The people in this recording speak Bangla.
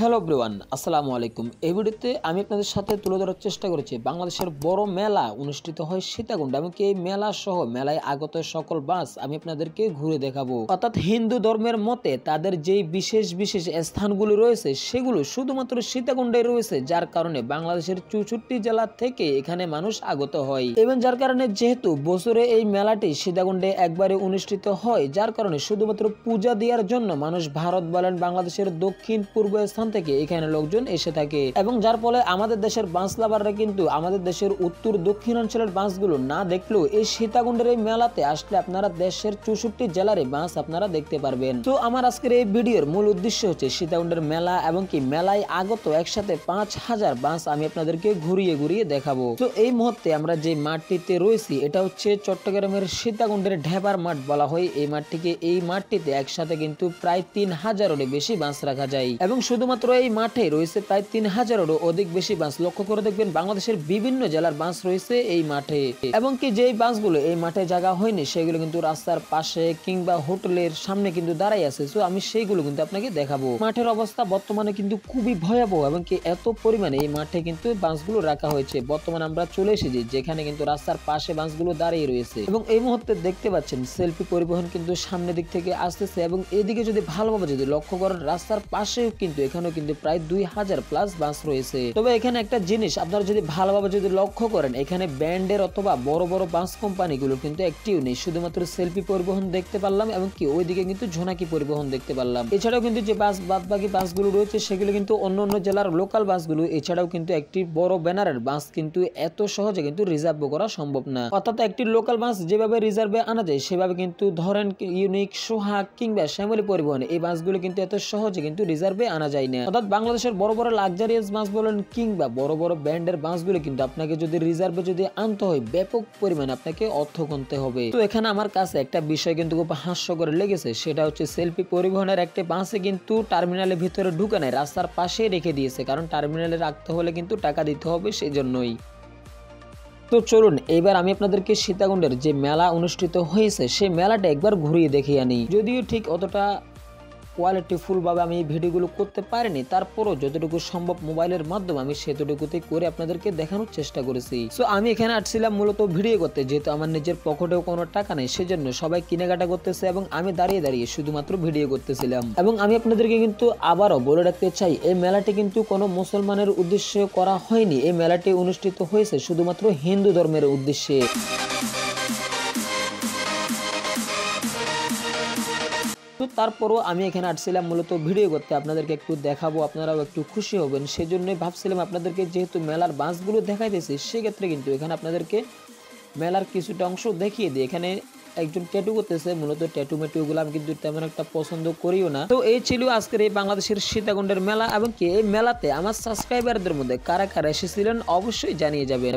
হ্যালো এভরিওয়ান, আসসালামু আলাইকুম। এই ভিডিওতে আমি আপনাদের সাথে তুলে ধরার চেষ্টা করেছি বাংলাদেশের বড় মেলা অনুষ্ঠিত হয় সীতাকুণ্ডে। এমনকি এই মেলা সহ মেলায় আগত সকল বাস আমি আপনাদেরকে ঘুরে দেখাবো। অর্থাৎ হিন্দু ধর্মের মতে তাদের যেই বিশেষ বিশেষ স্থানগুলো রয়েছে সেগুলো শুধুমাত্র সীতাকুণ্ডে রয়েছে, যার কারণে বাংলাদেশের 64 জেলা থেকে এখানে মানুষ আগত হয়। এবং যার কারণে যেহেতু বছরে এই মেলাটি সীতাকুণ্ডে একবারে অনুষ্ঠিত হয়, যার কারণে শুধুমাত্র পূজা দেওয়ার জন্য মানুষ ভারত বলেন বাংলাদেশের দক্ষিণ পূর্ব স্থান থেকে এখানে লোকজন এসে থাকে। এবং যার ফলে আমাদের দেশের বাস লাভাররা কিন্তু আমাদের দেশের উত্তর দক্ষিণ অঞ্চলের বাসগুলো না দেখলেও এই সীতাকুণ্ডের এই মেলাতে আসলে আপনারা দেশের 64 জেলার বাস আপনারা দেখতে পারবেন। তো আমার আজকের এই ভিডিওর মূল উদ্দেশ্য হচ্ছে সীতাকুণ্ডের মেলা এবং কি মেলায় আগত একসাথে 5000 বাস আমি আপনাদেরকে ঘুরিয়ে ঘুরিয়ে দেখাবো। তো এই মুহূর্তে আমরা যে মাঠটিতে রয়েছি এটা হচ্ছে চট্টগ্রামের সীতাকুণ্ডের ঢেবার মাঠ বলা হয় এই মাঠটিকে। এই মাঠটিতে একসাথে কিন্তু প্রায় 3000-এরও বেশি বাস রাখা যায় এবং শুধুমাত্র এই মাঠে রয়েছে প্রায় 3000-এরও অধিক বেশি বাস। লক্ষ্য করে দেখবেন বাংলাদেশের বিভিন্ন জেলার বাস রয়েছে এই মাঠে। এবং কি যেই বাসগুলো এই মাঠে জায়গা হয়নি সেগুলো কিন্তু রাস্তার পাশে কিংবা হোটেলের সামনে কিন্তু দাঁড়াই আছে। তো আমি সেইগুলো কিন্তু আপনাকে দেখাবো। মাঠের অবস্থা বর্তমানে কিন্তু খুবই ভয়াবহ এবং কি এত পরিমাণে এই মাঠে কিন্তু বাসগুলো রাখা হয়েছে। বর্তমানে আমরা চলে এসেছি যেখানে কিন্তু রাস্তার পাশে বাসগুলো দাঁড়িয়ে রয়েছে এবং এই মুহূর্তে দেখতে পাচ্ছেন সেলফি পরিবহন কিন্তু সামনের দিক থেকে আসতেছে এবং এদিকে যদি ভালোভাবে যদি লক্ষ্য করেন রাস্তার পাশেও কিন্তু এখানেও কিন্তু প্রায় 2000+ বাস রয়েছে। তবে এখানে একটা জিনিস আপনারা যদি ভালোভাবে যদি লক্ষ্য করেন এখানে ব্যান্ডের অথবা বড় বড় বাস কোম্পানিগুলো কিন্তু একটিও নেই, শুধুমাত্র সেলফি পরিবহন দেখতে পারলাম এবং কি ওইদিকে কিন্তু ঝোনাকি পরিবহন দেখতে পারলাম। এছাড়াও কিন্তু যে বাস বাদবাকি বাসগুলো রয়েছে সেগুলো কিন্তু অন্য অন্য জেলার লোকাল বাসগুলো। এছাড়াও কিন্তু একটি বড় ব্যানারের বাস কিন্তু এত সহজে কিন্তু রিজার্ভ করা সম্ভব না। অর্থাৎ একটি লোকাল বাস যেভাবে রিজার্ভে আনা যায় সেভাবে কিন্তু ধরেন ইউনিক, সোহাগ কিংবা শ্যামলী পরিবহন এই বাসগুলো কিন্তু এত সহজে কিন্তু রিজার্ভে আনা যায় না। অর্থাৎ বাংলাদেশের বড় বড় লাক্সারিয়াস বাস বলেন কিংবা বড় বড় ব্র্যান্ডের বাসগুলো কিন্তু আপনাকে যদি রিজার্ভে যদি আনতে হয় ব্যাপক পরিমাণে আপনাকে অর্থ গুনতে হবে। তো এখানে আমার কাছে একটা বিষয় কিন্তু খুব হাস্যকর লেগেছে, সেটা হচ্ছে সেলফি পরিবহনের একটা বাসে কিন্তু টার্মিনালের ভিতরে ঢুকে নেয়, রাস্তার পাশে রেখে দিয়েছে, কারণ টার্মিনালে রাখতে হলে কিন্তু টাকা দিতে হবে সেই জন্যই। তো চলুন এবার আমি আপনাদেরকে সীতাকুণ্ডের যে মেলা অনুষ্ঠিত হয়েছে সেই মেলাটা একবার ঘুরিয়ে দেখিয়ে আনি। যদিও ঠিক অতটা কোয়ালিটিফুল ভাবে আমি এই ভিডিওগুলো করতে পারিনি, তারপরও যতটুকু সম্ভব মোবাইলের মাধ্যমে আমি সেতটুকুতে করে আপনাদেরকে দেখানোর চেষ্টা করেছি। সো আমি এখানে আসছিলাম মূলত ভিডিও করতে, যেহেতু আমার নিজের পকেটেও কোনো টাকা নেই সেজন্য সবাই কেনাকাটা করতেছে এবং আমি দাঁড়িয়ে দাঁড়িয়ে শুধুমাত্র ভিডিও করতেছিলাম। এবং আমি আপনাদেরকে কিন্তু আবারও বলে রাখতে চাই এই মেলাটি কিন্তু কোনো মুসলমানের উদ্দেশ্যে করা হয়নি, এই মেলাটি অনুষ্ঠিত হয়েছে শুধুমাত্র হিন্দু ধর্মের উদ্দেশ্যে। তো তারপরও আমি এখানে আসছিলাম মূলত ভিডিও করতে, আপনাদেরকে একটু দেখাবো, আপনারাও একটু খুশি হবেন সেজন্যই ভাবছিলাম আপনাদেরকে যেহেতু মেলার বাসগুলো দেখাইতেছি সেক্ষেত্রে কিন্তু এখানে আপনাদেরকে মেলার কিছুটা অংশ দেখিয়ে দিই। এখানে একজন ট্যাটু করতেছে, মূলত ট্যাটু মেটুগুলো আমি কিন্তু তেমন একটা পছন্দ করিও না। তো এই ছিল আজকের এই বাংলাদেশের সীতাকুণ্ডের মেলা এবং কি এই মেলাতে আমার সাবস্ক্রাইবারদের মধ্যে কারা কারা এসেছিলেন অবশ্যই জানিয়ে যাবেন।